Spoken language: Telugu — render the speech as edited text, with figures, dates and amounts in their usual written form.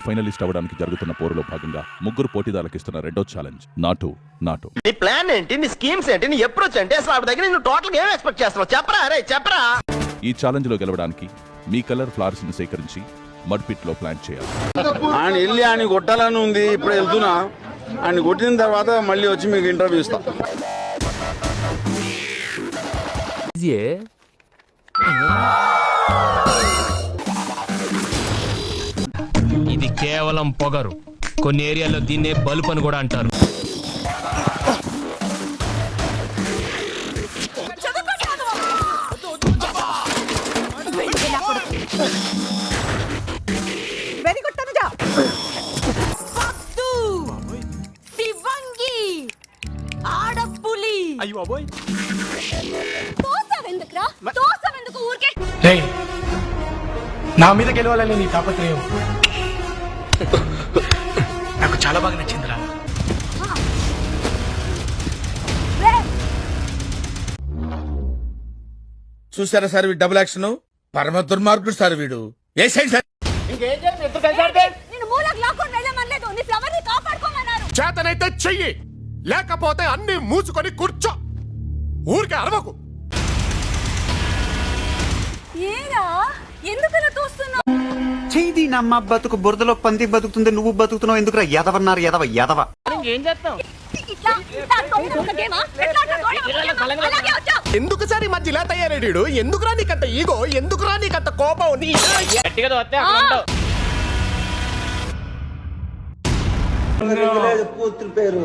ఫైనలిస్ట్ అవ్వడానికి జరుగుతున్న పోరులో భాగంగా ముగ్గురు పోటీదారులకు ఇస్తున్న రెండో ఛాలెంజ్ నాటు. నీ ప్లాన్ ఏంటి? నీ స్కీమ్స్ ఏంటి? నీ అప్రోచ్ ఏంటి? అసలు ఆవిడ దగ్గర నువ్వు టోటల్ ఏం ఎక్స్పెక్ట్ చేస్తున్నావు? చెప్పరా అరే చెప్పరా. ఈ ఛాలెంజ్ లో గెలవడానికి మీ కలర్ ఫ్లవర్స్ ను సేకరించి మడ్ పిట్ లో ప్లాంట్ చేయాలి. ఆయన వెళ్ళి ఆయన కొట్టాలని ఉంది. ఇప్పుడు వెళ్తున్నా. ఆయన కొట్టిన తర్వాత మళ్ళీ వచ్చి మీకు ఇంటర్వ్యూ ఇస్తా. ఇది కేవలం పొగరు. కొన్ని ఏరియాల్లో దీన్నే బల్బ్ అని కూడా అంటారు. Very good Tanuja. శివంగి ఆడపులి. అయ్యో బాబోయ్. తోసవెందుకురా? తోసవెందుకు ఊరికే? రేయ్, నా మీద గెలవాలని నీ తాపత్రయం నాకు చాలా బాగా నచ్చిందిరా. చూసారా సార్ వీడు డబుల్ యాక్షన్? పరమ దుర్మార్గుడు సార్ వీడు. ఏ సైడ్ సార్? నేను మూలకు లాక్కొని వెళ్ళమనలేదు. నీ ఫ్లవర్ ని కాపాడుకోమన్నారు. చేతనైతే చెయ్యి, లేకపోతే అన్ని మూసుకొని కూర్చో. ఊరికే అరవకు. ఏరా ఎందుకలా తోస్తున్నావు? చేయి నమ్మ బతుకు బురదలో పంది బతుకుతుంది, నువ్వు బతుకుతున్నావు ఎందుకురా? ఎదవన్నారు ఎదవ ఎదవ. ఎందుకు సార్ ఈ మధ్య ఇలా తయారేడు? ఎందుకురా నీకంత ఈగో? ఎందుకురా నీకంత కోపం? పూర్తి పేరు